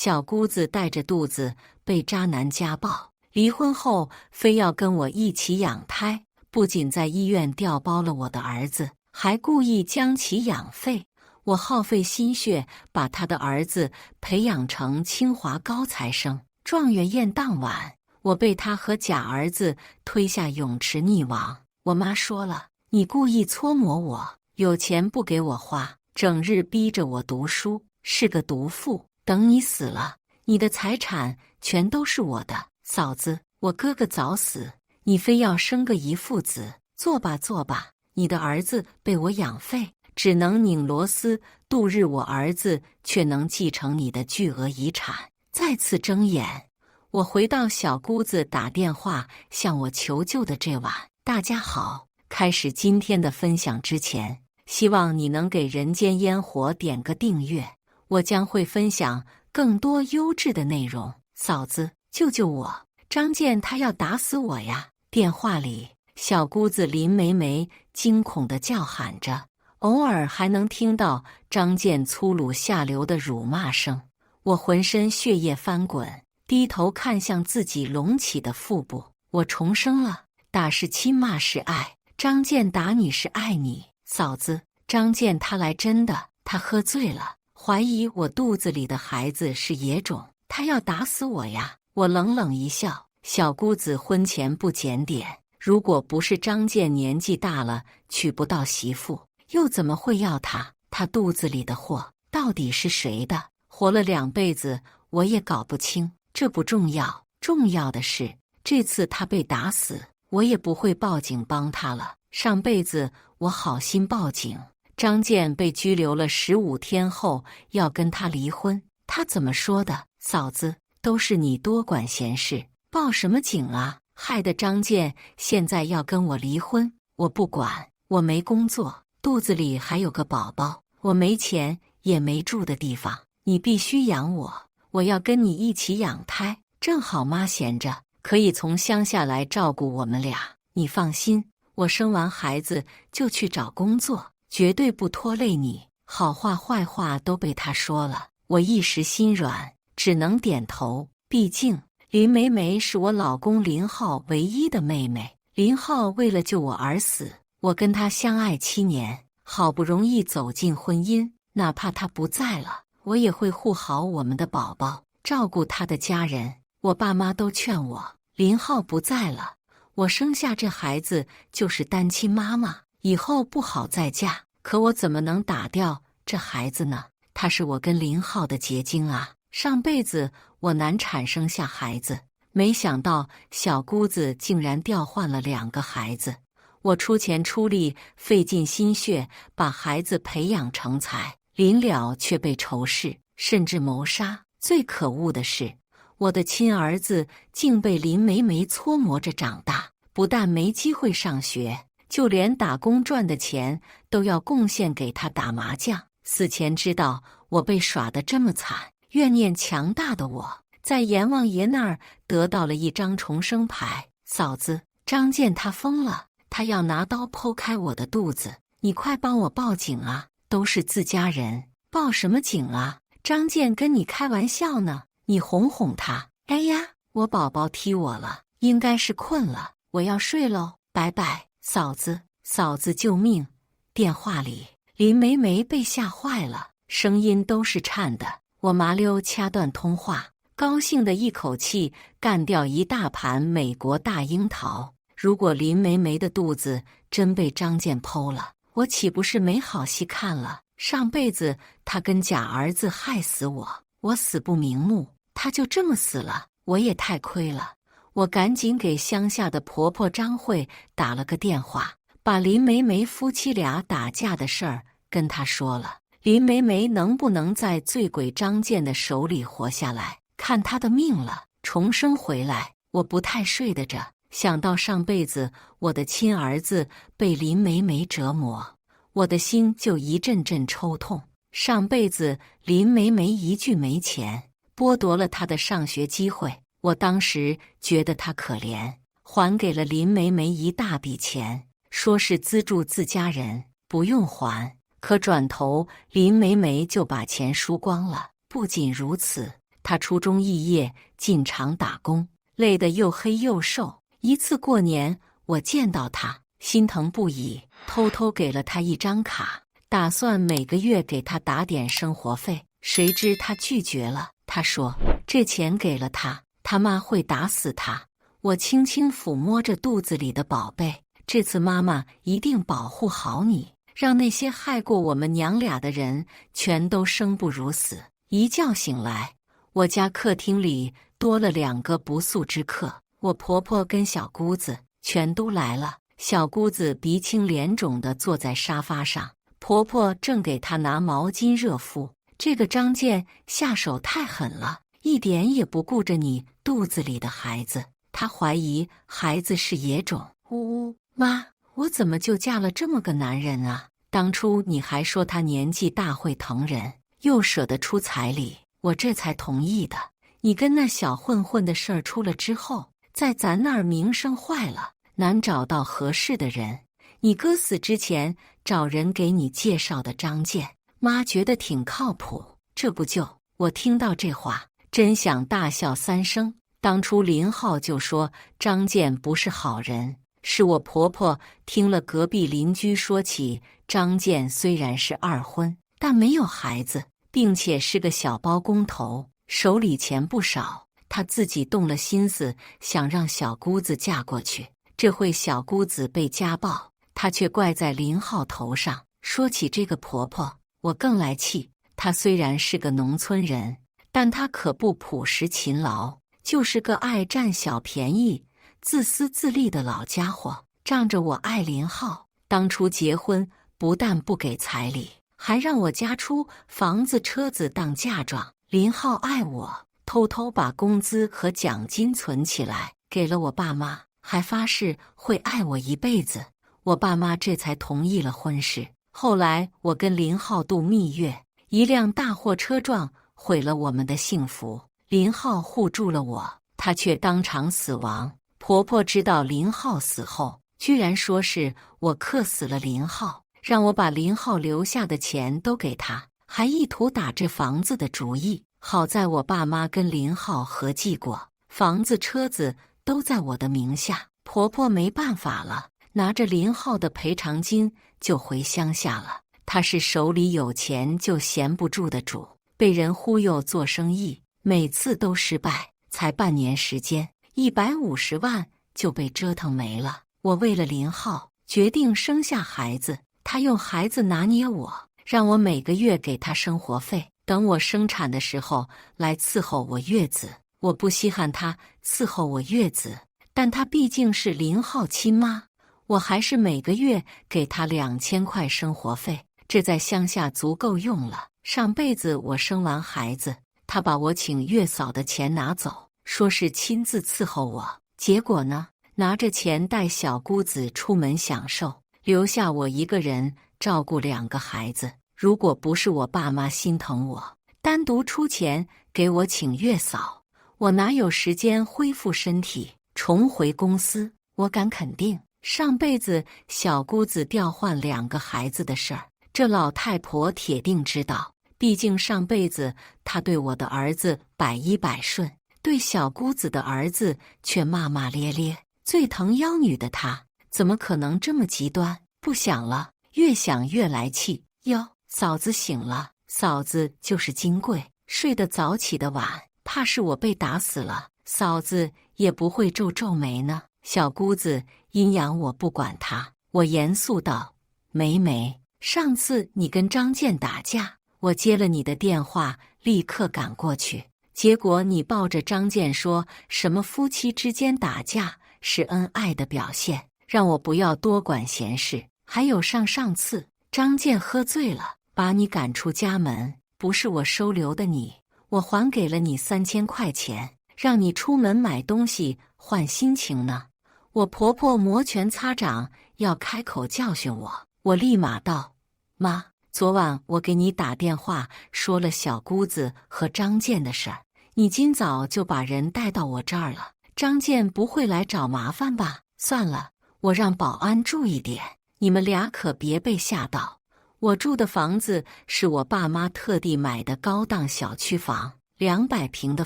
小姑子带着肚子被渣男家暴，离婚后非要跟我一起养胎，不仅在医院调包了我的儿子，还故意将其养废。我耗费心血把他的儿子培养成清华高材生。状元宴当晚，我被他和假儿子推下泳池溺亡。我妈说了，你故意搓磨我，有钱不给我花，整日逼着我读书，是个毒妇。等你死了，你的财产全都是我的。嫂子，我哥哥早死，你非要生个遗腹子，做吧做吧，你的儿子被我养废，只能拧螺丝度日，我儿子却能继承你的巨额遗产。再次睁眼，我回到小姑子打电话向我求救的这晚。大家好，开始今天的分享之前，希望你能给人间烟火点个订阅，我将会分享更多优质的内容。嫂子，救救我！张健他要打死我呀！电话里，小姑子林梅梅惊恐地叫喊着，偶尔还能听到张健粗鲁下流的辱骂声。我浑身血液翻滚，低头看向自己隆起的腹部。我重生了，打是亲，骂是爱。张健打你是爱你，嫂子，张健他来真的，他喝醉了，怀疑我肚子里的孩子是野种，他要打死我呀！我冷冷一笑，小姑子婚前不检点，如果不是张健年纪大了娶不到媳妇，又怎么会要他？他肚子里的货到底是谁的？活了2辈子，我也搞不清。这不重要，重要的是这次他被打死，我也不会报警帮他了。上辈子我好心报警，张健被拘留了15天后要跟他离婚，他怎么说的？嫂子，都是你多管闲事，报什么警啊？害得张健现在要跟我离婚。我不管，我没工作，肚子里还有个宝宝，我没钱也没住的地方，你必须养我，我要跟你一起养胎。正好妈闲着，可以从乡下来照顾我们俩。你放心，我生完孩子就去找工作，绝对不拖累你。好话坏话都被他说了，我一时心软，只能点头。毕竟林梅梅是我老公林浩唯一的妹妹，林浩为了救我而死，我跟他相爱7年，好不容易走进婚姻，哪怕他不在了，我也会护好我们的宝宝，照顾他的家人。我爸妈都劝我，林浩不在了，我生下这孩子就是单亲妈妈，以后不好再嫁。可我怎么能打掉这孩子呢？他是我跟林浩的结晶啊！上辈子我难产生下孩子，没想到小姑子竟然调换了2个孩子。我出钱出力，费尽心血把孩子培养成才，临了却被仇视，甚至谋杀。最可恶的是，我的亲儿子竟被林梅梅搓磨着长大，不但没机会上学，就连打工赚的钱都要贡献给他打麻将。死前知道我被耍得这么惨，怨念强大的我，在阎王爷那儿得到了一张重生牌。嫂子，张健他疯了，他要拿刀剖开我的肚子，你快帮我报警啊！都是自家人，报什么警啊？张健跟你开玩笑呢，你哄哄他。哎呀，我宝宝踢我了，应该是困了，我要睡喽，拜拜。嫂子，嫂子救命！电话里林梅梅被吓坏了，声音都是颤的。我麻溜掐断通话，高兴的一口气干掉一大盘美国大樱桃。如果林梅梅的肚子真被张健剖了，我岂不是没好戏看了？上辈子他跟假儿子害死我，我死不瞑目，他就这么死了，我也太亏了。我赶紧给乡下的婆婆张慧打了个电话，把林梅梅夫妻俩打架的事儿跟她说了。林梅梅能不能在醉鬼张健的手里活下来，看她的命了。重生回来，我不太睡得着，想到上辈子我的亲儿子被林梅梅折磨，我的心就一阵阵抽痛。上辈子林梅梅一句没钱，剥夺了她的上学机会，我当时觉得她可怜，还给了林梅梅一大笔钱，说是资助自家人，不用还。可转头林梅梅就把钱输光了。不仅如此，他初中肄业，进厂打工，累得又黑又瘦。一次过年，我见到他，心疼不已，偷偷给了他一张卡，打算每个月给他打点生活费。谁知他拒绝了，他说这钱给了他，他妈会打死他。我轻轻抚摸着肚子里的宝贝，这次妈妈一定保护好你，让那些害过我们娘俩的人全都生不如死。一觉醒来，我家客厅里多了2个不速之客，我婆婆跟小姑子全都来了。小姑子鼻青脸肿地坐在沙发上，婆婆正给她拿毛巾热敷。这个张健下手太狠了，一点也不顾着你肚子里的孩子，他怀疑孩子是野种。呜呜，妈，我怎么就嫁了这么个男人啊？当初你还说他年纪大会疼人，又舍得出彩礼，我这才同意的。你跟那小混混的事儿出了之后，在咱那儿名声坏了，难找到合适的人。你哥死之前找人给你介绍的张健，妈觉得挺靠谱，这不就……我听到这话，真想大笑3声。当初林浩就说张健不是好人，是我婆婆听了隔壁邻居说起，张健虽然是2婚，但没有孩子，并且是个小包工头，手里钱不少。她自己动了心思，想让小姑子嫁过去。这回小姑子被家暴，她却怪在林浩头上。说起这个婆婆，我更来气。她虽然是个农村人，但她可不朴实勤劳，就是个爱占小便宜、自私自利的老家伙。仗着我爱林浩，当初结婚不但不给彩礼，还让我家出房子车子当嫁妆。林浩爱我，偷偷把工资和奖金存起来给了我爸妈，还发誓会爱我一辈子。我爸妈这才同意了婚事。后来我跟林浩度蜜月，一辆大货车撞毁了我们的幸福。林浩护住了我，他却当场死亡。婆婆知道林浩死后，居然说是我克死了林浩，让我把林浩留下的钱都给他，还意图打这房子的主意。好在我爸妈跟林浩合计过，房子车子都在我的名下。婆婆没办法了，拿着林浩的赔偿金就回乡下了。她是手里有钱就闲不住的主，被人忽悠做生意，每次都失败，才半年时间，150万就被折腾没了。我为了林浩决定生下孩子，他用孩子拿捏我，让我每个月给他生活费，等我生产的时候来伺候我月子。我不稀罕他伺候我月子，但他毕竟是林浩亲妈，我还是每个月给他2000块生活费，这在乡下足够用了。上辈子我生完孩子，他把我请月嫂的钱拿走，说是亲自伺候我，结果呢，拿着钱带小姑子出门享受，留下我一个人照顾2个孩子。如果不是我爸妈心疼我，单独出钱给我请月嫂，我哪有时间恢复身体，重回公司？我敢肯定，上辈子小姑子调换2个孩子的事儿，这老太婆铁定知道。毕竟上辈子她对我的儿子100%顺，对小姑子的儿子却骂骂咧咧。最疼妖女的她，怎么可能这么极端？不想了，越想越来气。哟，嫂子醒了。嫂子就是金贵，睡得早起得晚，怕是我被打死了，嫂子也不会皱皱眉呢。小姑子阴阳我不管她，我严肃道：梅，上次你跟张健打架，我接了你的电话，立刻赶过去，结果你抱着张健说什么夫妻之间打架是恩爱的表现，让我不要多管闲事。还有上次张健喝醉了，把你赶出家门，不是我收留的你，我还给了你3000块钱，让你出门买东西换心情呢。我婆婆摩拳擦掌，要开口教训我。我立马道：妈，昨晚我给你打电话说了小姑子和张健的事儿，你今早就把人带到我这儿了，张健不会来找麻烦吧？算了，我让保安注意点，你们俩可别被吓到。我住的房子是我爸妈特地买的高档小区房， 200平的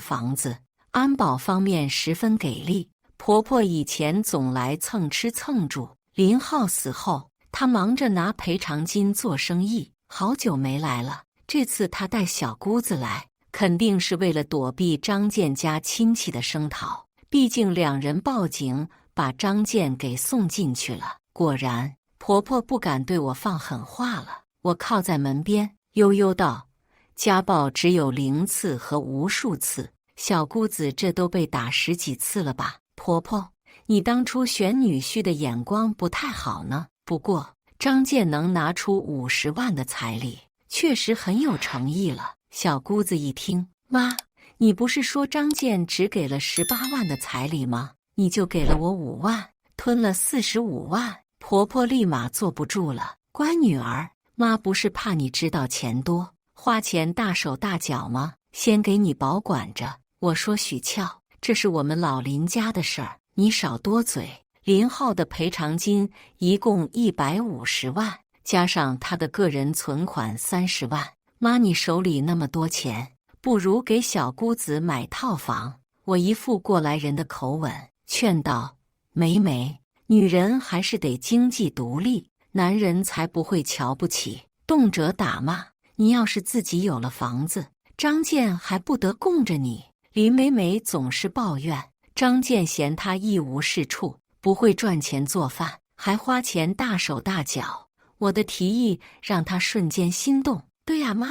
房子，安保方面十分给力。婆婆以前总来蹭吃蹭住，林浩死后，她忙着拿赔偿金做生意，好久没来了。这次她带小姑子来，肯定是为了躲避张建家亲戚的声讨，毕竟2人报警把张建给送进去了。果然，婆婆不敢对我放狠话了。我靠在门边，悠悠道：“家暴只有0次和无数次，小姑子这都被打10几次了吧？婆婆，你当初选女婿的眼光不太好呢。不过张建能拿出50万的彩礼，确实很有诚意了。”小姑子一听，妈，你不是说张建只给了18万的彩礼吗？你就给了我5万，吞了45万。婆婆立马坐不住了，乖女儿，妈不是怕你知道钱多，花钱大手大脚吗？先给你保管着。我说许俏，这是我们老林家的事儿，你少多嘴。林浩的赔偿金一共150万，加上他的个人存款30万。妈，你手里那么多钱，不如给小姑子买套房。我一副过来人的口吻劝道：“梅，女人还是得经济独立，男人才不会瞧不起，动辄打骂。你要是自己有了房子，张建还不得供着你？”林梅总是抱怨张建嫌她一无是处，不会赚钱做饭，还花钱大手大脚。我的提议让她瞬间心动。对呀，妈，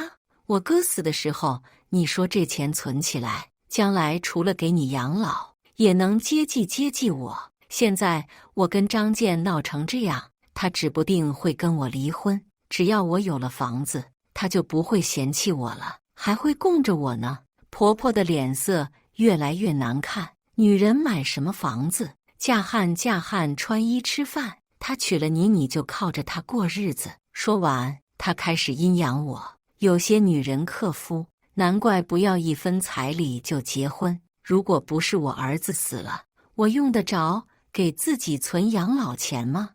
我哥死的时候，你说这钱存起来，将来除了给你养老，也能接济我。现在我跟张建闹成这样，他指不定会跟我离婚。只要我有了房子，他就不会嫌弃我了，还会供着我呢。婆婆的脸色越来越难看。女人买什么房子？嫁汉穿衣吃饭。她娶了你，你就靠着她过日子。说完，她开始阴阳我。有些女人克夫，难怪不要1分彩礼就结婚。如果不是我儿子死了，我用得着给自己存养老钱吗？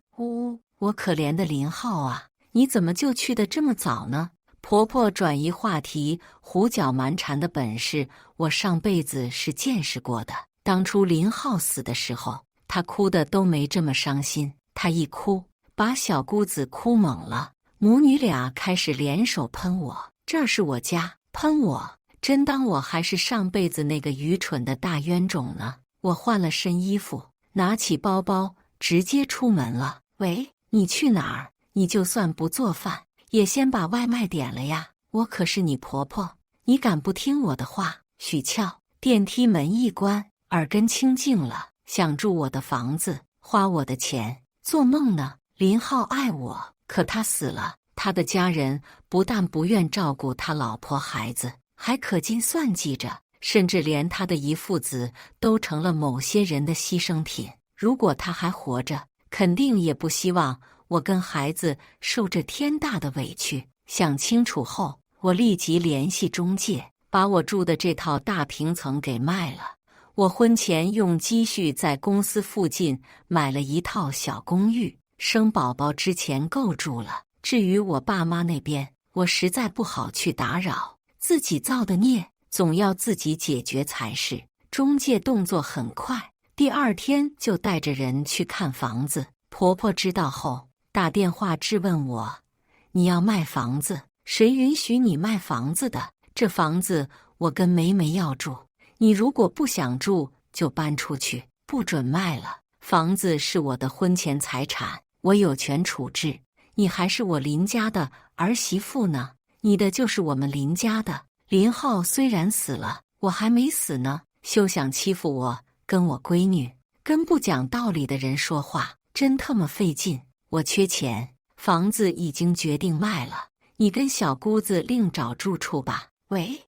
我可怜的林浩啊，你怎么就去得这么早呢？婆婆转移话题，胡搅蛮缠的本事，我上辈子是见识过的。当初林浩死的时候，她哭的都没这么伤心。她一哭，把小姑子哭懵了。母女俩开始联手喷我，这是我家，喷我，真当我还是上辈子那个愚蠢的大冤种呢。我换了身衣服，拿起包包，直接出门了。喂，你去哪儿？你就算不做饭，也先把外卖点了呀。我可是你婆婆，你敢不听我的话？许俏，电梯门一关，耳根清净了，想住我的房子，花我的钱，做梦呢。林浩爱我，可他死了，他的家人不但不愿照顾他老婆孩子，还可劲算计着，甚至连他的遗父子都成了某些人的牺牲品。如果他还活着，肯定也不希望我跟孩子受这天大的委屈。想清楚后，我立即联系中介，把我住的这套大平层给卖了。我婚前用积蓄在公司附近买了一套小公寓，生宝宝之前够住了。至于我爸妈那边，我实在不好去打扰，自己造的孽总要自己解决才是。中介动作很快，第2天就带着人去看房子。婆婆知道后，打电话质问我：“你要卖房子？谁允许你卖房子的？这房子我跟梅要住，你如果不想住，就搬出去，不准卖了。房子是我的婚前财产，我有权处置。你还是我林家的儿媳妇呢，你的就是我们林家的。林浩虽然死了，我还没死呢，休想欺负我跟我闺女，跟不讲道理的人说话，真特么费劲。我缺钱，房子已经决定卖了，你跟小姑子另找住处吧。”喂，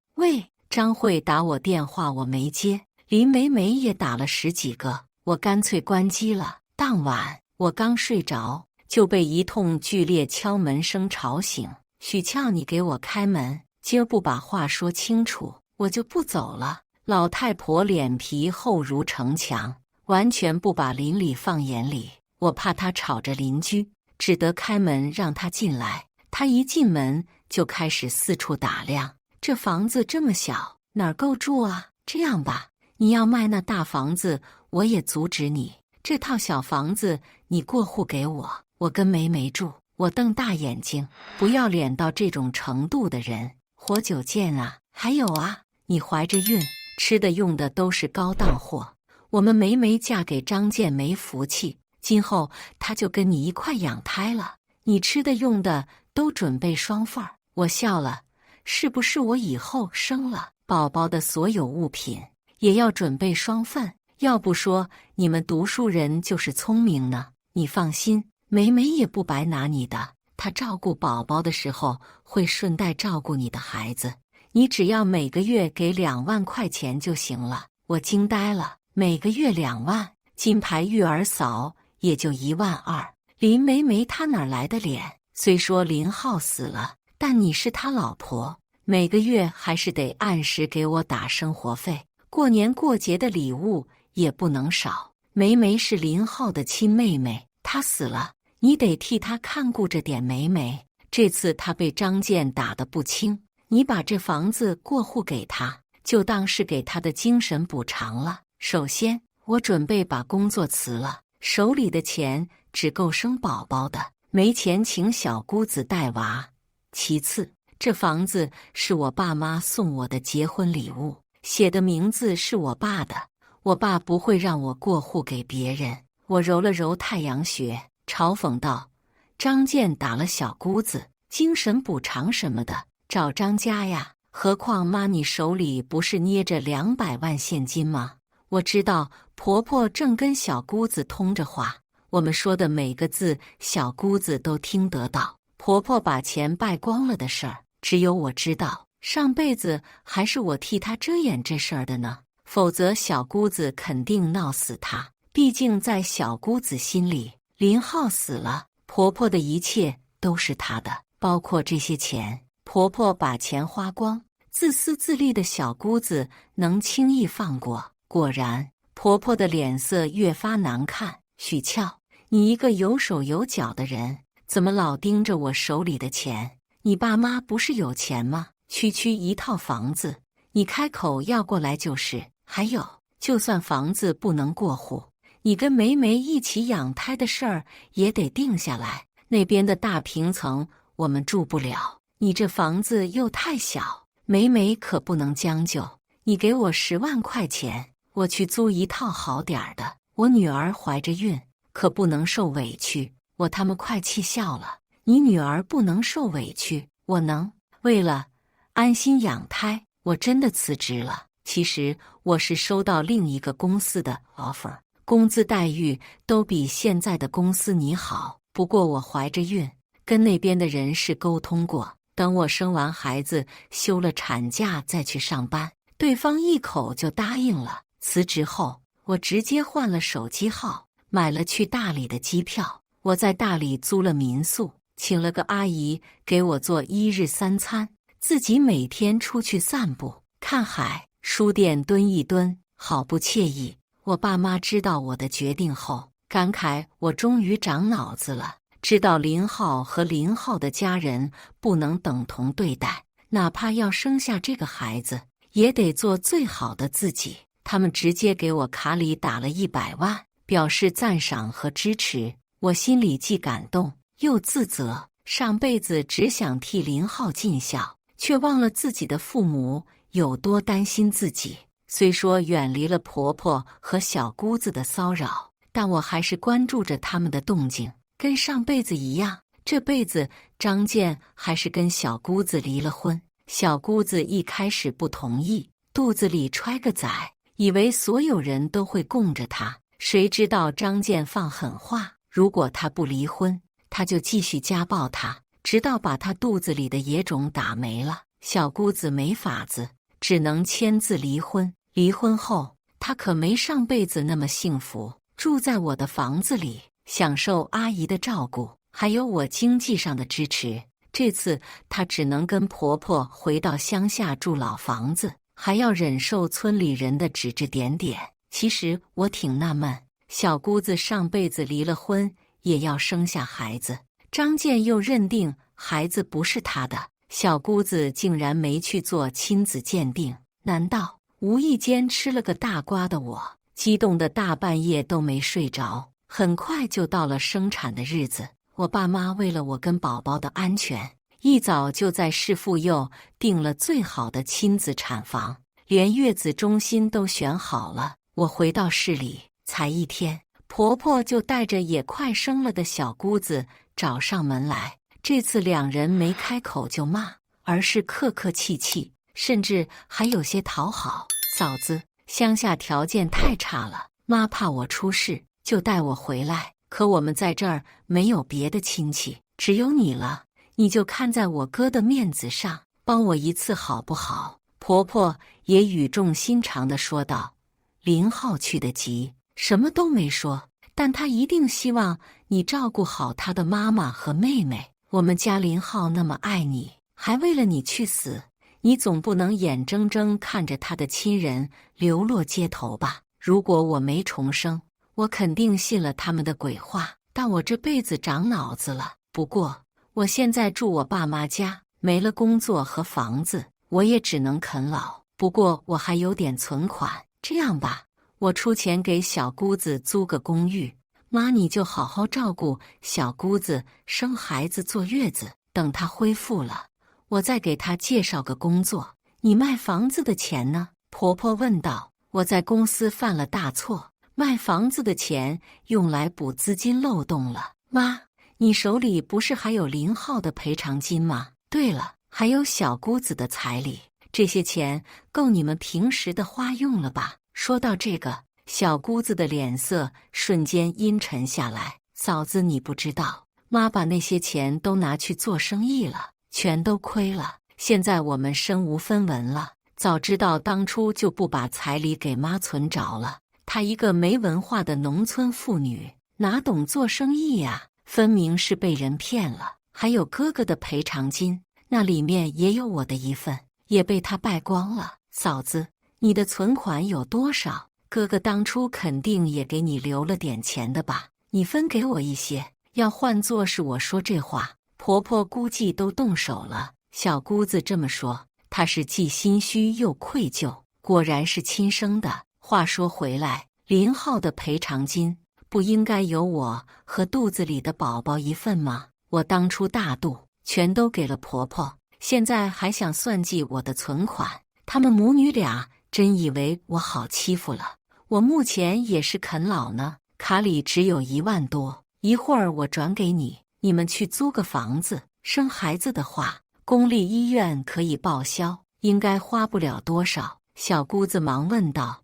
张慧打我电话我没接，林梅也打了10几个，我干脆关机了。当晚我刚睡着，就被一通剧烈敲门声吵醒。许俏，你给我开门，今儿不把话说清楚，我就不走了。老太婆脸皮厚如城墙，完全不把邻里放眼里。我怕她吵着邻居，只得开门让她进来。她一进门就开始四处打量，这房子这么小，哪儿够住啊？这样吧，你要卖那大房子，我也阻止你。这套小房子你过户给我，我跟梅梅住。我瞪大眼睛，不要脸到这种程度的人，活久见啊！还有啊，你怀着孕，吃的用的都是高档货。我们梅梅嫁给张健没福气，今后她就跟你一块养胎了。你吃的用的都准备双份儿。我笑了，是不是我以后生了宝宝的所有物品也要准备双份？要不说你们读书人就是聪明呢。你放心，梅梅也不白拿你的，她照顾宝宝的时候会顺带照顾你的孩子。你只要每个月给2万块钱就行了。我惊呆了，每个月2万，金牌育儿嫂也就1万2。林梅梅她哪来的脸？虽说林浩死了，但你是他老婆，每个月还是得按时给我打生活费，过年过节的礼物也不能少。梅梅是林浩的亲妹妹，她死了，你得替她看顾着点梅梅。这次她被张健打得不轻，你把这房子过户给她，就当是给她的精神补偿了。首先，我准备把工作辞了，手里的钱只够生宝宝的，没钱请小姑子带娃。其次，这房子是我爸妈送我的结婚礼物，写的名字是我爸的，我爸不会让我过户给别人。我揉了揉太阳穴，嘲讽道：张健打了小姑子，精神补偿什么的，找张家呀。何况妈，你手里不是捏着200万现金吗？我知道婆婆正跟小姑子通着话，我们说的每个字小姑子都听得到。婆婆把钱败光了的事儿，只有我知道。上辈子还是我替她遮掩这事儿的呢，否则小姑子肯定闹死她。毕竟在小姑子心里，林浩死了，婆婆的一切都是她的，包括这些钱。婆婆把钱花光，自私自利的小姑子能轻易放过？果然，婆婆的脸色越发难看。许俏，你一个有手有脚的人，怎么老盯着我手里的钱？你爸妈不是有钱吗？区区一套房子，你开口要过来就是。还有，就算房子不能过户，你跟梅梅一起养胎的事儿也得定下来。那边的大平层我们住不了，你这房子又太小，梅梅可不能将就。你给我10万块钱，我去租一套好点儿的。我女儿怀着孕，可不能受委屈。我他妈快气笑了，你女儿不能受委屈，我能。为了安心养胎，我真的辞职了。其实我是收到另一个公司的 offer， 工资待遇都比现在的公司你好。不过我怀着孕，跟那边的人事沟通过，等我生完孩子休了产假再去上班，对方一口就答应了。辞职后，我直接换了手机号，买了去大理的机票。我在大理租了民宿，请了个阿姨给我做1日3餐，自己每天出去散步、看海，书店蹲一蹲，好不惬意。我爸妈知道我的决定后，感慨我终于长脑子了，知道林浩和林浩的家人不能等同对待，哪怕要生下这个孩子，也得做最好的自己。他们直接给我卡里打了100万，表示赞赏和支持。我心里既感动又自责，上辈子只想替林浩尽孝，却忘了自己的父母有多担心自己。虽说远离了婆婆和小姑子的骚扰，但我还是关注着他们的动静。跟上辈子一样，这辈子张健还是跟小姑子离了婚。小姑子一开始不同意，肚子里揣个崽，以为所有人都会供着他，谁知道张健放狠话，如果他不离婚，他就继续家暴他，直到把他肚子里的野种打没了。小姑子没法子，只能签字离婚。离婚后，他可没上辈子那么幸福，住在我的房子里，享受阿姨的照顾，还有我经济上的支持。这次她只能跟婆婆回到乡下住老房子，还要忍受村里人的指指点点。其实我挺纳闷，小姑子上辈子离了婚也要生下孩子，张健又认定孩子不是他的，小姑子竟然没去做亲子鉴定，难道无意间吃了个大瓜的我，激动的大半夜都没睡着。很快就到了生产的日子，我爸妈为了我跟宝宝的安全，一早就在市妇幼订了最好的亲子产房，连月子中心都选好了。我回到市里才1天，婆婆就带着也快生了的小姑子找上门来。这次两人没开口就骂，而是客客气气，甚至还有些讨好。嫂子，乡下条件太差了，妈怕我出事，就带我回来。可我们在这儿没有别的亲戚，只有你了，你就看在我哥的面子上，帮我一次好不好？婆婆也语重心长地说道。林浩去得急，什么都没说，但他一定希望你照顾好他的妈妈和妹妹。我们家林浩那么爱你，还为了你去死，你总不能眼睁睁看着他的亲人流落街头吧？如果我没重生，我肯定信了他们的鬼话，但我这辈子长脑子了。不过我现在住我爸妈家，没了工作和房子，我也只能啃老。不过我还有点存款，这样吧，我出钱给小姑子租个公寓，妈你就好好照顾小姑子，生孩子坐月子，等她恢复了，我再给她介绍个工作。你卖房子的钱呢？婆婆问道。我在公司犯了大错，卖房子的钱用来补资金漏洞了。妈，你手里不是还有林浩的赔偿金吗？对了，还有小姑子的彩礼，这些钱够你们平时的花用了吧？说到这个，小姑子的脸色瞬间阴沉下来。嫂子，你不知道，妈把那些钱都拿去做生意了，全都亏了，现在我们身无分文了。早知道当初就不把彩礼给妈存着了。她一个没文化的农村妇女，哪懂做生意呀？分明是被人骗了。还有哥哥的赔偿金，那里面也有我的一份，也被他败光了。嫂子，你的存款有多少？哥哥当初肯定也给你留了点钱的吧？你分给我一些。要换作是我说这话，婆婆估计都动手了。小姑子这么说，她是既心虚又愧疚，果然是亲生的。话说回来，林浩的赔偿金不应该有我和肚子里的宝宝一份吗？我当初大度，全都给了婆婆，现在还想算计我的存款，他们母女俩真以为我好欺负了。我目前也是啃老呢，卡里只有1万多，一会儿我转给你，你们去租个房子。生孩子的话，公立医院可以报销，应该花不了多少。小姑子忙问道：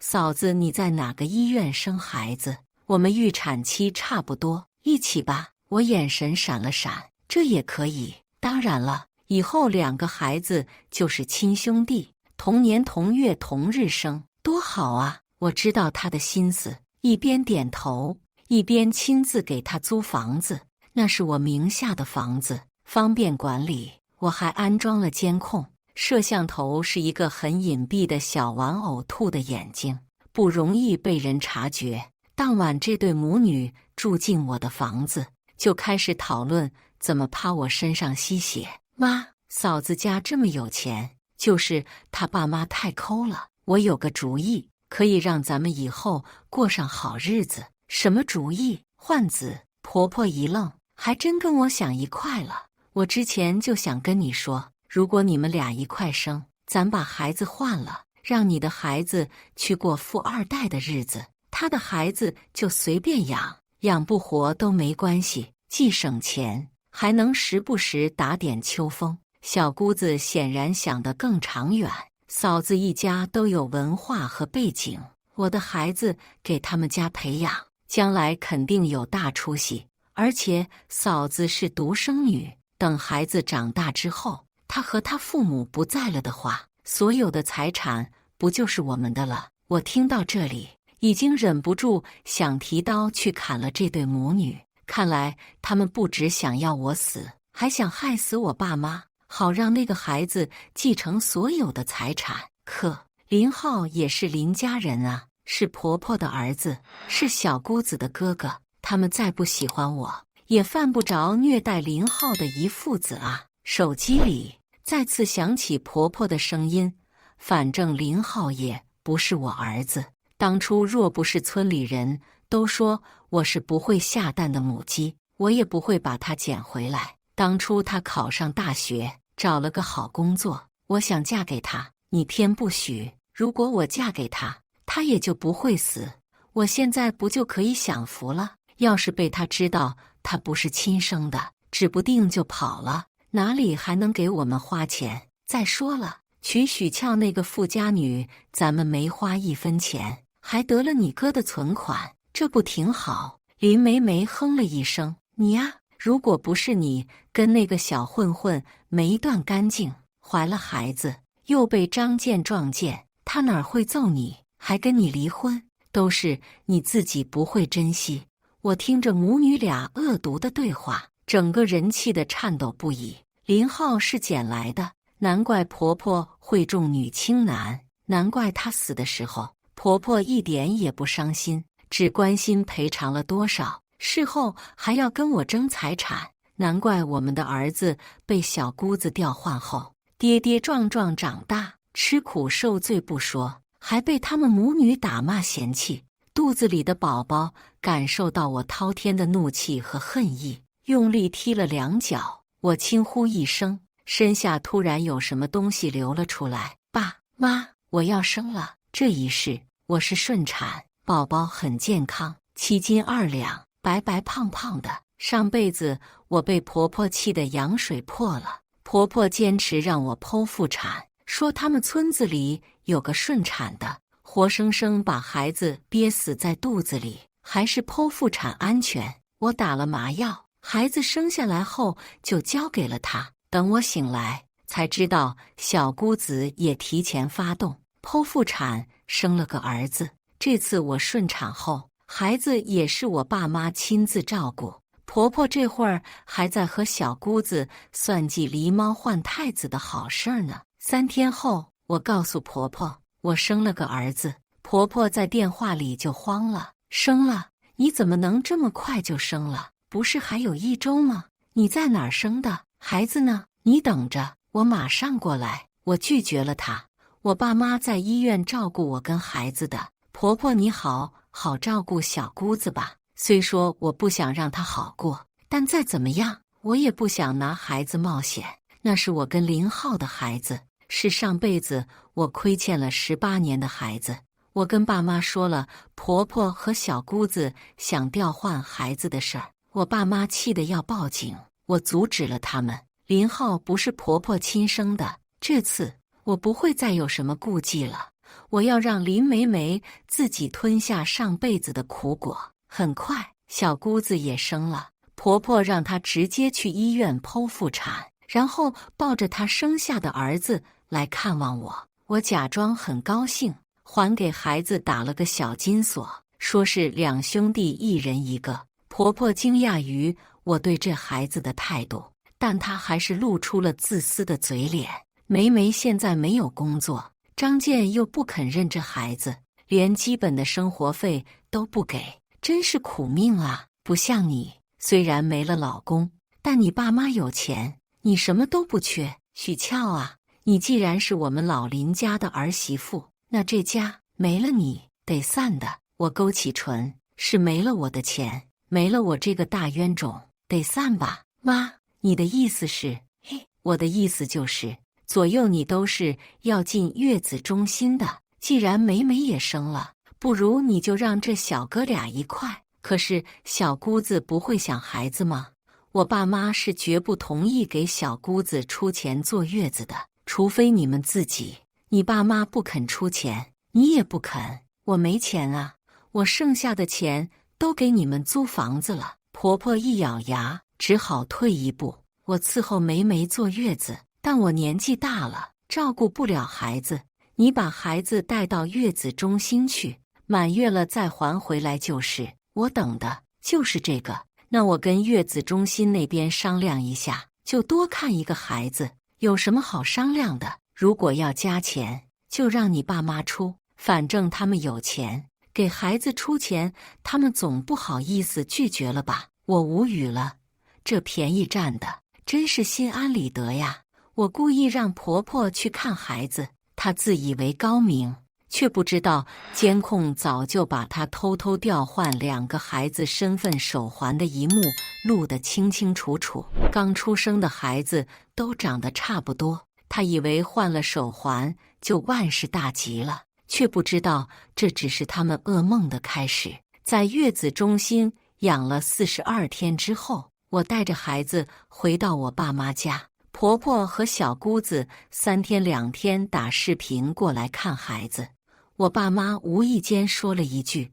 嫂子，你在哪个医院生孩子？我们预产期差不多，一起吧。我眼神闪了闪，这也可以。当然了，以后2个孩子就是亲兄弟，同年同月同日生，多好啊！我知道他的心思，一边点头，一边亲自给他租房子。那是我名下的房子，方便管理。我还安装了监控，摄像头是一个很隐蔽的小玩偶兔的眼睛，不容易被人察觉。当晚这对母女住进我的房子，就开始讨论怎么趴我身上吸血。妈，嫂子家这么有钱，就是他爸妈太抠了。我有个主意，可以让咱们以后过上好日子。什么主意？换子。婆婆一愣，还真跟我想一块了。我之前就想跟你说，如果你们俩一块生，咱把孩子换了，让你的孩子去过富2代的日子，他的孩子就随便养，养不活都没关系，既省钱，还能时不时打点秋风。小姑子显然想得更长远，嫂子一家都有文化和背景，我的孩子给他们家培养，将来肯定有大出息。而且嫂子是独生女，等孩子长大之后，她和她父母不在了的话，所有的财产不就是我们的了？我听到这里，已经忍不住想提刀去砍了这对母女。看来他们不只想要我死，还想害死我爸妈，好让那个孩子继承所有的财产。可林浩也是林家人啊，是婆婆的儿子，是小姑子的哥哥，他们再不喜欢我，也犯不着虐待林浩的一父子啊。手机里再次响起婆婆的声音：反正林浩也不是我儿子。当初若不是村里人都说我是不会下蛋的母鸡，我也不会把他捡回来。当初他考上大学，找了个好工作，我想嫁给他，你偏不许。如果我嫁给他，他也就不会死，我现在不就可以享福了？要是被他知道他不是亲生的，指不定就跑了，哪里还能给我们花钱？再说了，娶许俏那个富家女，咱们没花1分钱，还得了你哥的存款，这不挺好？林梅梅哼了一声：“你呀，如果不是你跟那个小混混没断干净，怀了孩子，又被张健撞见，他哪会揍你，还跟你离婚？都是你自己不会珍惜。”我听着母女俩恶毒的对话，整个人气得颤抖不已。林浩是捡来的，难怪婆婆会重女轻男，难怪她死的时候，婆婆一点也不伤心，只关心赔偿了多少，事后还要跟我争财产。难怪我们的儿子被小姑子调换后，跌跌撞撞长大，吃苦受罪不说，还被他们母女打骂嫌弃。肚子里的宝宝感受到我滔天的怒气和恨意，用力踢了2脚。我轻呼一声，身下突然有什么东西流了出来。爸妈，我要生了。这一世我是顺产，宝宝很健康，7斤2两，白白胖胖的。上辈子我被婆婆气得羊水破了，婆婆坚持让我剖腹产，说他们村子里有个顺产的，活生生把孩子憋死在肚子里，还是剖腹产安全。我打了麻药，孩子生下来后就交给了他。等我醒来，才知道小姑子也提前发动，剖腹产生了个儿子。这次我顺产后，孩子也是我爸妈亲自照顾。婆婆这会儿还在和小姑子算计狸猫换太子的好事儿呢。3天后，我告诉婆婆我生了个儿子，婆婆在电话里就慌了：“生了？你怎么能这么快就生了？不是还有1周吗？你在哪儿生的？孩子呢？你等着，我马上过来。”我拒绝了她。我爸妈在医院照顾我跟孩子的。婆婆你好好照顾小姑子吧。虽说我不想让她好过，但再怎么样，我也不想拿孩子冒险。那是我跟林浩的孩子，是上辈子我亏欠了18年的孩子。我跟爸妈说了婆婆和小姑子想调换孩子的事儿，我爸妈气得要报警，我阻止了他们。林浩不是婆婆亲生的，这次我不会再有什么顾忌了。我要让林梅梅自己吞下上辈子的苦果。很快，小姑子也生了，婆婆让她直接去医院剖腹产，然后抱着她生下的儿子来看望我。我假装很高兴，还给孩子打了个小金锁，说是2兄弟1人1个。婆婆惊讶于我对这孩子的态度，但她还是露出了自私的嘴脸。梅梅现在没有工作，张健又不肯认这孩子，连基本的生活费都不给，真是苦命啊！不像你，虽然没了老公，但你爸妈有钱，你什么都不缺。许俏啊，你既然是我们老林家的儿媳妇，那这家没了你得散的。我勾起唇，是没了我的钱，没了我这个大冤种，得散吧？妈，你的意思是？嘿，我的意思就是左右你都是要进月子中心的。既然梅梅也生了，不如你就让这小哥俩一块。可是小姑子不会想孩子吗？我爸妈是绝不同意给小姑子出钱坐月子的，除非你们自己。你爸妈不肯出钱，你也不肯。我没钱啊，我剩下的钱都给你们租房子了。婆婆一咬牙，只好退一步。我伺候梅梅坐月子，但我年纪大了，照顾不了孩子。你把孩子带到月子中心去，满月了再还回来就是。我等的就是这个。那我跟月子中心那边商量一下，就多看一个孩子。有什么好商量的？如果要加钱，就让你爸妈出，反正他们有钱，给孩子出钱，他们总不好意思拒绝了吧？我无语了，这便宜占的真是心安理得呀。我故意让婆婆去看孩子，他自以为高明，却不知道监控早就把他偷偷调换2个孩子身份手环的一幕录得清清楚楚。刚出生的孩子都长得差不多，他以为换了手环就万事大吉了，却不知道这只是他们噩梦的开始。在月子中心养了42天之后，我带着孩子回到我爸妈家，婆婆和小姑子3天2天打视频过来看孩子。我爸妈无意间说了一句：“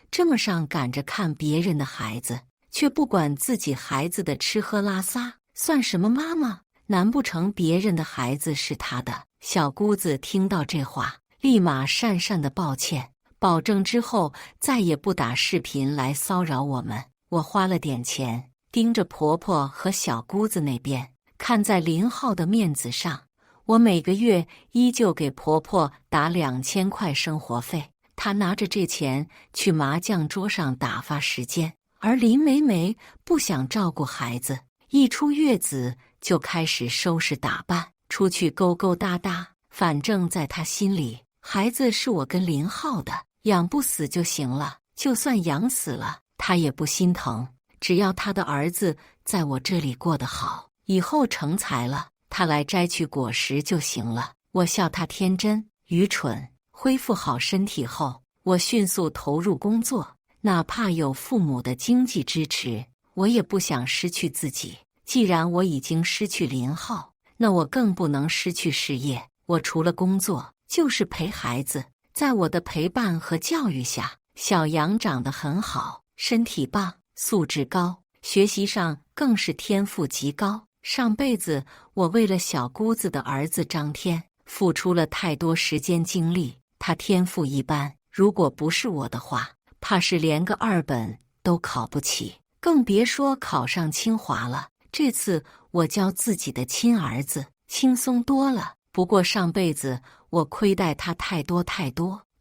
这么上赶着看别人的孩子，却不管自己孩子的吃喝拉撒，算什么妈妈？难不成别人的孩子是他的？”小姑子听到这话，立马讪讪的抱歉，保证之后再也不打视频来骚扰我们。我花了点钱，盯着婆婆和小姑子那边，看在林浩的面子上，我每个月依旧给婆婆打2000块生活费。她拿着这钱去麻将桌上打发时间，而林梅梅不想照顾孩子，一出月子就开始收拾打扮，出去勾勾搭搭。反正在她心里，孩子是我跟林浩的，养不死就行了，就算养死了她也不心疼，只要她的儿子在我这里过得好，以后成才了，他来摘取果实就行了。我笑他天真愚蠢。恢复好身体后，我迅速投入工作，哪怕有父母的经济支持，我也不想失去自己。既然我已经失去林浩，那我更不能失去事业。我除了工作就是陪孩子，在我的陪伴和教育下，小杨长得很好，身体棒，素质高，学习上更是天赋极高。上辈子我为了小姑子的儿子张天付出了太多时间精力，他天赋一般，如果不是我的话，怕是连个2本都考不起，更别说考上清华了。这次我教自己的亲儿子轻松多了，不过上辈子我亏待他太多，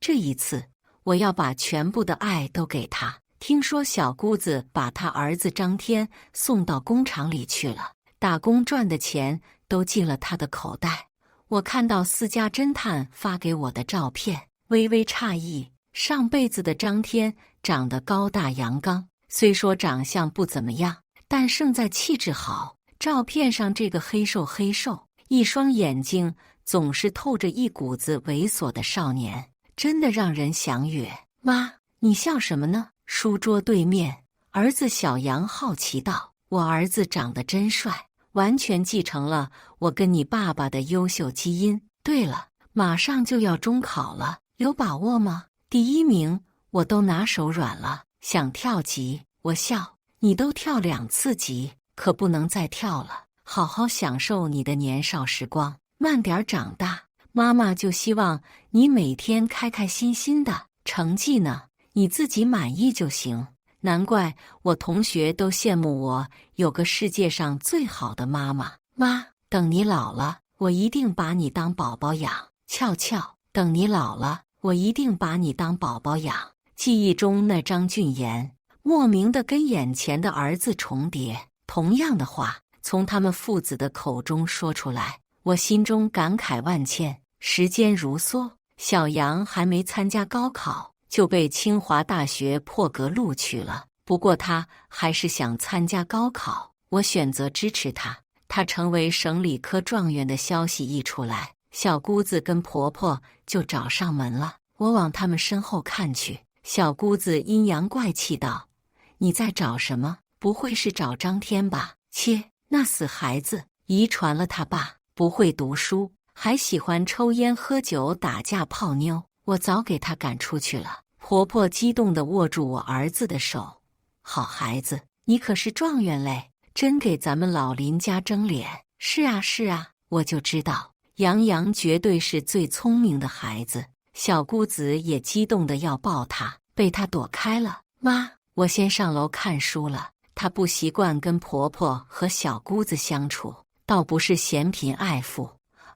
这一次我要把全部的爱都给他。听说小姑子把他儿子张天送到工厂里去了，打工赚的钱都进了他的口袋。我看到私家侦探发给我的照片，微微诧异。上辈子的张天长得高大阳刚，虽说长相不怎么样，但胜在气质好。照片上这个黑瘦，一双眼睛总是透着一股子猥琐的少年，真的让人想哕。妈，你笑什么呢？书桌对面，儿子小杨好奇道：“我儿子长得真帅，完全继承了我跟你爸爸的优秀基因。对了，马上就要中考了，有把握吗？第1名我都拿手软了，想跳级。”我笑：“你都跳2次级，可不能再跳了，好好享受你的年少时光，慢点长大。妈妈就希望你每天开开心心的，成绩呢，你自己满意就行。难怪我同学都羡慕我有个世界上最好的妈妈。妈，等你老了，我一定把你当宝宝养。俏俏，等你老了，我一定把你当宝宝养。”记忆中那张俊颜，莫名的跟眼前的儿子重叠。同样的话从他们父子的口中说出来，我心中感慨万千。时间如梭，小杨还没参加高考，就被清华大学破格录取了。不过他还是想参加高考，我选择支持他。他成为省理科状元的消息一出来，小姑子跟婆婆就找上门了。我往他们身后看去，小姑子阴阳怪气道：“你在找什么？不会是找张天吧？切，那死孩子，遗传了他爸，不会读书，还喜欢抽烟喝酒打架泡妞，我早给他赶出去了。”婆婆激动地握住我儿子的手：“好孩子，你可是状元嘞，真给咱们老林家争脸。”是啊是啊，我就知道杨洋绝对是最聪明的孩子。小姑子也激动得要抱他，被他躲开了。妈，我先上楼看书了。她不习惯跟婆婆和小姑子相处，倒不是嫌贫爱富，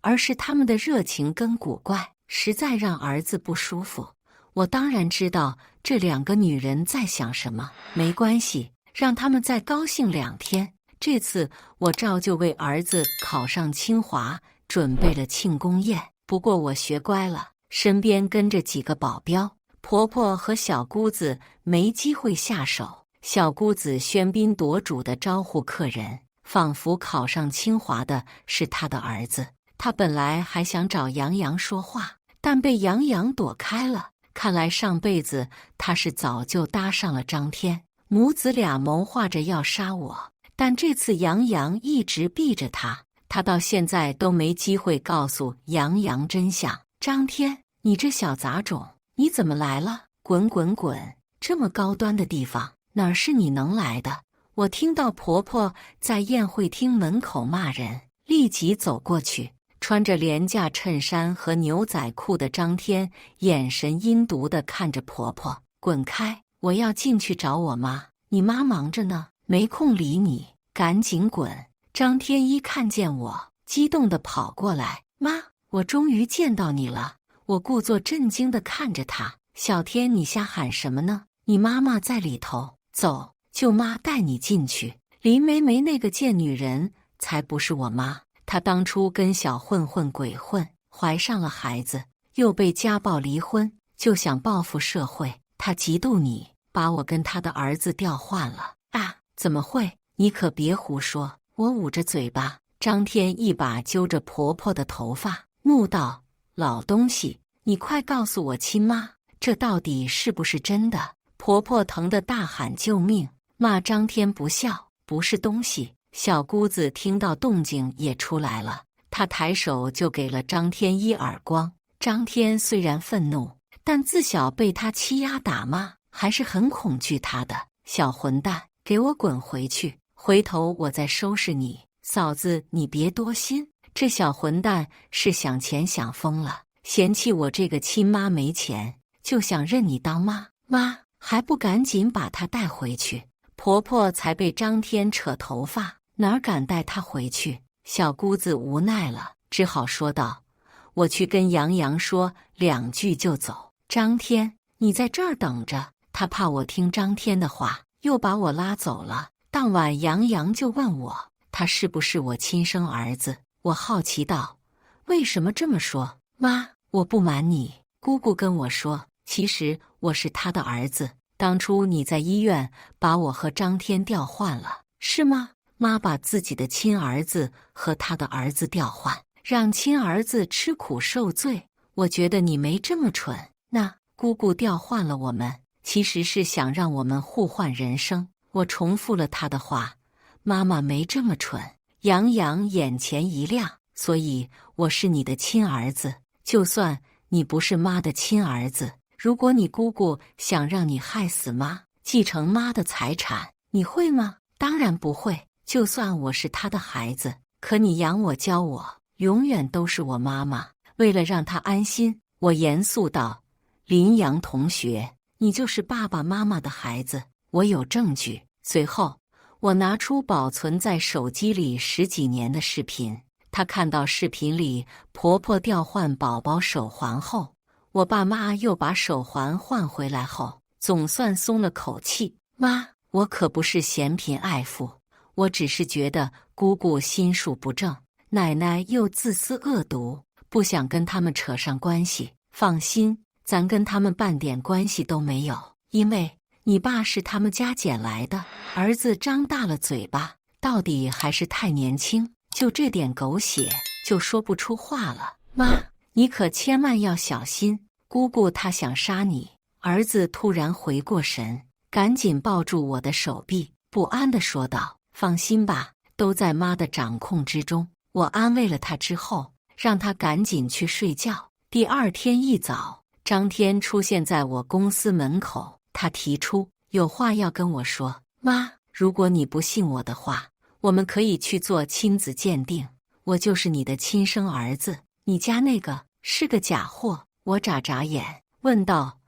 而是他们的热情跟古怪，实在让儿子不舒服。我当然知道这2个女人在想什么，没关系，让他们再高兴2天。这次我照旧为儿子考上清华准备了庆功宴，不过我学乖了，身边跟着几个保镖，婆婆和小姑子没机会下手。小姑子喧宾夺主地招呼客人，仿佛考上清华的是她的儿子。她本来还想找杨洋说话，但被杨洋躲开了。看来上辈子她是早就搭上了张天，母子俩谋划着要杀我。但这次杨洋一直避着她，她到现在都没机会告诉杨洋真相。张天，你这小杂种，你怎么来了？滚滚滚！这么高端的地方，哪儿是你能来的？我听到婆婆在宴会厅门口骂人，立即走过去。穿着廉价衬衫和牛仔裤的张天眼神阴毒地看着婆婆：“滚开！我要进去找我妈，你妈忙着呢，没空理你，赶紧滚！”张天一看见我，激动地跑过来：“妈，我终于见到你了！”我故作震惊地看着他：“小天，你瞎喊什么呢？你妈妈在里头，走，舅妈带你进去。林梅梅那个贱女人才不是我妈，她当初跟小混混鬼混，怀上了孩子，又被家暴离婚，就想报复社会。她嫉妒你，把我跟她的儿子调换了。”“啊，怎么会？你可别胡说！”我捂着嘴巴。张天一把揪着婆婆的头发，怒道：“老东西，你快告诉我亲妈，这到底是不是真的？”婆婆疼得大喊救命，骂张天不孝，不是东西。小姑子听到动静也出来了，她抬手就给了张天一耳光。张天虽然愤怒，但自小被他欺压打骂，还是很恐惧他的。“小混蛋，给我滚回去！回头我再收拾你。”“嫂子，你别多心，这小混蛋是想钱想疯了，嫌弃我这个亲妈没钱，就想认你当妈。妈，还不赶紧把他带回去！”婆婆才被张天扯头发，哪敢带他回去？小姑子无奈了，只好说道：“我去跟杨洋说2句就走。”“张天，你在这儿等着。”他怕我听张天的话，又把我拉走了。当晚杨洋就问我，他是不是我亲生儿子？我好奇道：“为什么这么说？”“妈，我不瞒你，姑姑跟我说，其实我是他的儿子。当初你在医院把我和张天调换了，是吗？”妈把自己的亲儿子和他的儿子调换，让亲儿子吃苦受罪。我觉得你没这么蠢。那姑姑调换了我们，其实是想让我们互换人生。我重复了他的话：“妈妈没这么蠢。”杨洋眼前一亮：“所以我是你的亲儿子。就算你不是妈的亲儿子，如果你姑姑想让你害死妈，继承妈的财产，你会吗？”“当然不会。就算我是她的孩子，可你养我教我，永远都是我妈妈。”为了让她安心，我严肃道：“林阳同学，你就是爸爸妈妈的孩子，我有证据。”随后，我拿出保存在手机里10几年的视频。他看到视频里婆婆调换宝宝手环后，我爸妈又把手环换回来后，总算松了口气。“妈，我可不是嫌贫爱富，我只是觉得姑姑心术不正，奶奶又自私恶毒，不想跟他们扯上关系。放心，咱跟他们半点关系都没有，因为你爸是他们家捡来的。”儿子张大了嘴巴，到底还是太年轻，就这点狗血就说不出话了。“妈，你可千万要小心，姑姑她想杀你。”儿子突然回过神，赶紧抱住我的手臂，不安地说道：“放心吧，都在妈的掌控之中。”我安慰了他之后，让他赶紧去睡觉。第二天一早，张天出现在我公司门口，他提出有话要跟我说。“妈，如果你不信我的话，我们可以去做亲子鉴定，我就是你的亲生儿子，你家那个是个假货。”我眨眨眼问道：“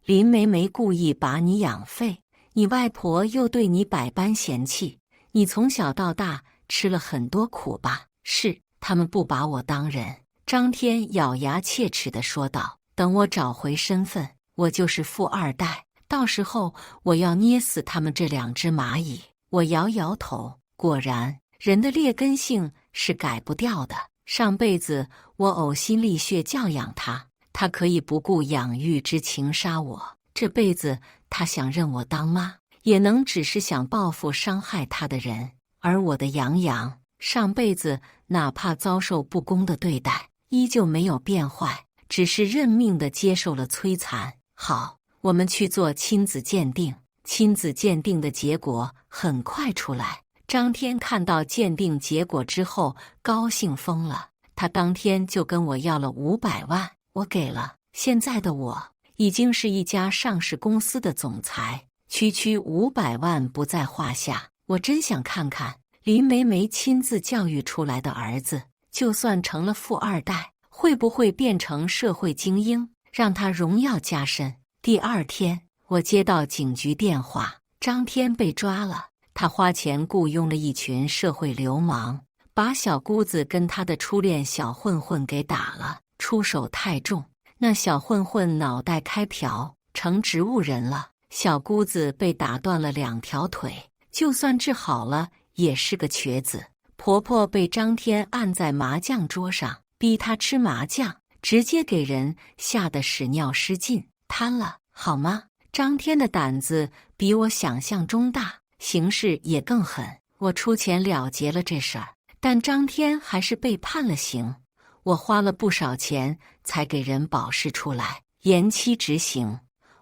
林梅梅故意把你养废，你外婆又对你百般嫌弃，你从小到大吃了很多苦吧？”“是，他们不把我当人。”张天咬牙切齿地说道：“等我找回身份，我就是富二代，到时候我要捏死他们这2只蚂蚁。”我摇摇头，果然，人的劣根性是改不掉的。上辈子我呕心沥血教养他，他可以不顾养育之情杀我。这辈子他想认我当妈，也能只是想报复伤害他的人。而我的杨洋，上辈子哪怕遭受不公的对待，依旧没有变坏，只是认命地接受了摧残。好，我们去做亲子鉴定。亲子鉴定的结果很快出来。张天看到鉴定结果之后，高兴疯了。他当天就跟我要了500万，我给了。现在的我已经是一家上市公司的总裁，区区500万不在话下。我真想看看林梅梅亲自教育出来的儿子，就算成了富二代，会不会变成社会精英，让他荣耀加身。第二天，我接到警局电话，张天被抓了。他花钱雇佣了一群社会流氓，把小姑子跟他的初恋小混混给打了，出手太重。那小混混脑袋开瓢，成植物人了。小姑子被打断了2条腿，就算治好了，也是个瘸子。婆婆被张天按在麻将桌上，逼她吃麻将，直接给人吓得屎尿失禁，瘫了，好吗？张天的胆子比我想象中大，形势也更狠。我出钱了结了这事儿，但张天还是被判了刑。我花了不少钱才给人保释出来，延期执行。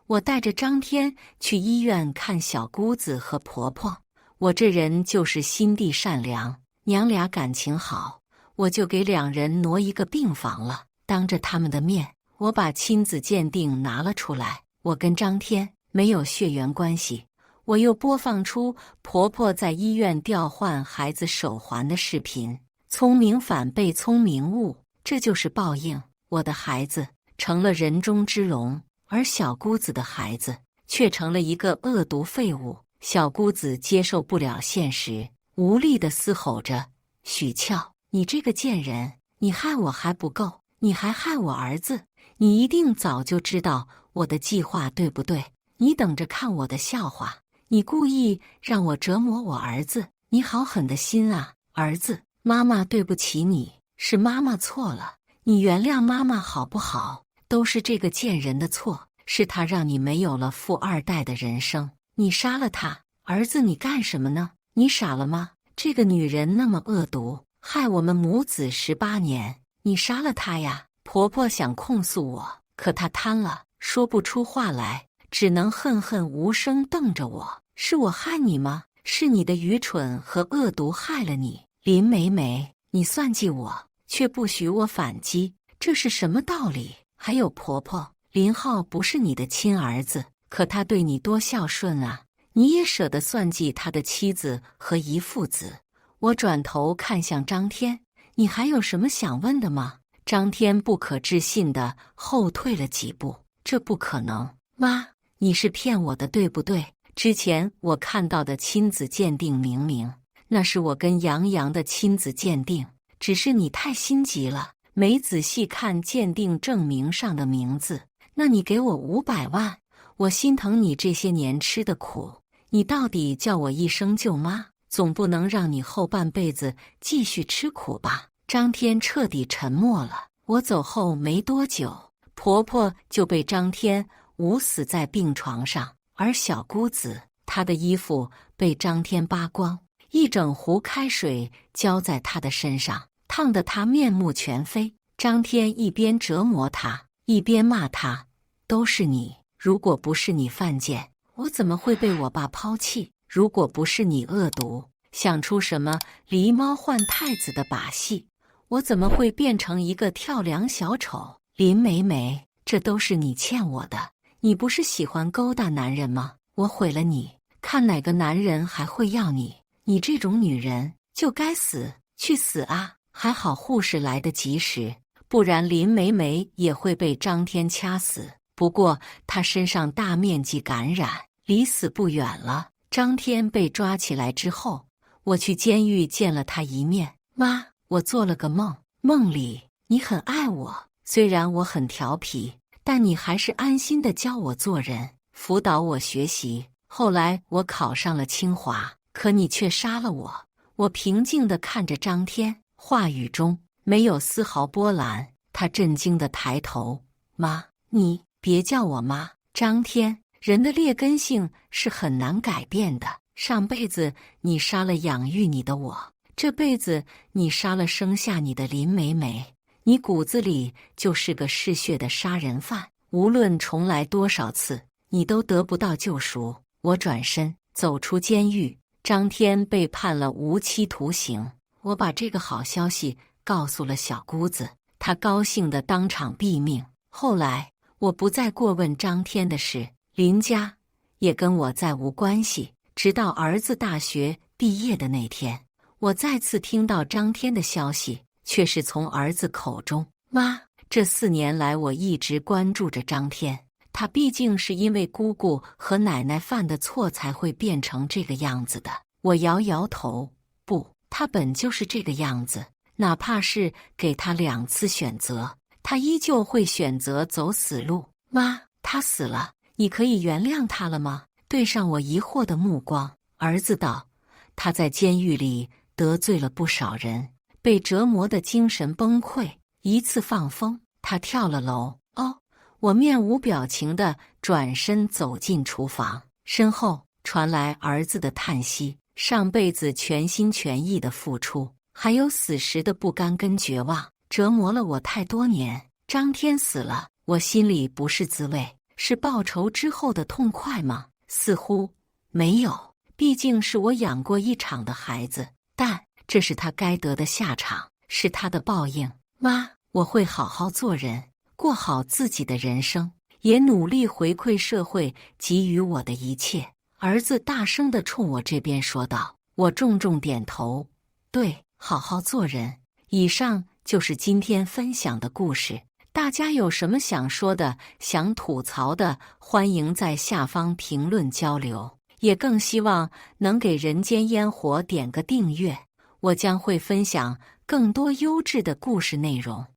我带着张天去医院看小姑子和婆婆。我这人就是心地善良，娘俩感情好，我就给2人挪一个病房了。当着他们的面，我把亲子鉴定拿了出来。我跟张天没有血缘关系。我又播放出婆婆在医院调换孩子手环的视频。聪明反被聪明误，这就是报应。我的孩子成了人中之龙，而小姑子的孩子却成了一个恶毒废物。小姑子接受不了现实，无力地嘶吼着：许俏，你这个贱人，你害我还不够，你还害我儿子，你一定早就知道我的计划，对不对？你等着看我的笑话！你故意让我折磨我儿子，你好狠的心啊！儿子，妈妈对不起你，是妈妈错了，你原谅妈妈好不好？都是这个贱人的错，是他让你没有了富二代的人生，你杀了他。儿子，你干什么呢？你傻了吗？这个女人那么恶毒，害我们母子18年，你杀了她呀！婆婆想控诉我，可她瘫了，说不出话来，只能恨恨无声瞪着我。是我害你吗？是你的愚蠢和恶毒害了你。林梅梅，你算计我，却不许我反击，这是什么道理？还有婆婆，林浩不是你的亲儿子，可他对你多孝顺啊，你也舍得算计他的妻子和姨父子。我转头看向张天，你还有什么想问的吗？张天不可置信地后退了几步，这不可能，妈，你是骗我的，对不对？之前我看到的亲子鉴定明明那是我跟杨洋的亲子鉴定，只是你太心急了，没仔细看鉴定证明上的名字。那你给我500万，我心疼你这些年吃的苦，你到底叫我一声舅妈，总不能让你后半辈子继续吃苦吧？张天彻底沉默了。我走后没多久，婆婆就被张天捂死在病床上，而小姑子她的衣服被张天扒光，一整壶开水浇在她的身上，烫得她面目全非。张天一边折磨她，一边骂她：都是你，如果不是你犯贱，我怎么会被我爸抛弃？如果不是你恶毒，想出什么狸猫换太子的把戏，我怎么会变成一个跳梁小丑？林梅梅，这都是你欠我的。你不是喜欢勾搭男人吗？我毁了你，看哪个男人还会要你？你这种女人就该死，去死啊！还好护士来得及时，不然林梅梅也会被张天掐死。不过她身上大面积感染，离死不远了。张天被抓起来之后，我去监狱见了他一面。妈，我做了个梦，梦里你很爱我，虽然我很调皮，但你还是安心的教我做人，辅导我学习。后来我考上了清华，可你却杀了我。我平静地看着张天，话语中没有丝毫波澜。他震惊地抬头：“妈，你别叫我妈。”张天，人的劣根性是很难改变的。上辈子你杀了养育你的我，这辈子你杀了生下你的林美美，你骨子里就是个嗜血的杀人犯。无论重来多少次，你都得不到救赎。我转身走出监狱，张天被判了无期徒刑。我把这个好消息告诉了小姑子，她高兴地当场毙命。后来我不再过问张天的事，林家也跟我再无关系。直到儿子大学毕业的那天，我再次听到张天的消息，却是从儿子口中。妈，这4年来我一直关注着张天，他毕竟是因为姑姑和奶奶犯的错才会变成这个样子的。我摇摇头，不，他本就是这个样子，哪怕是给他2次选择，他依旧会选择走死路。妈，他死了，你可以原谅他了吗？对上我疑惑的目光，儿子道：“他在监狱里得罪了不少人，被折磨得精神崩溃，一次放风，他跳了楼。”哦，我面无表情地转身走进厨房，身后传来儿子的叹息。上辈子全心全意的付出，还有死时的不甘跟绝望，折磨了我太多年。张天死了，我心里不是滋味，是报仇之后的痛快吗？似乎没有，毕竟是我养过一场的孩子，但这是他该得的下场，是他的报应。妈，我会好好做人，过好自己的人生，也努力回馈社会给予我的一切。儿子大声地冲我这边说道。我重重点头，对，好好做人。以上就是今天分享的故事。大家有什么想说的、想吐槽的，欢迎在下方评论交流。也更希望能给人间烟火点个订阅，我将会分享更多优质的故事内容。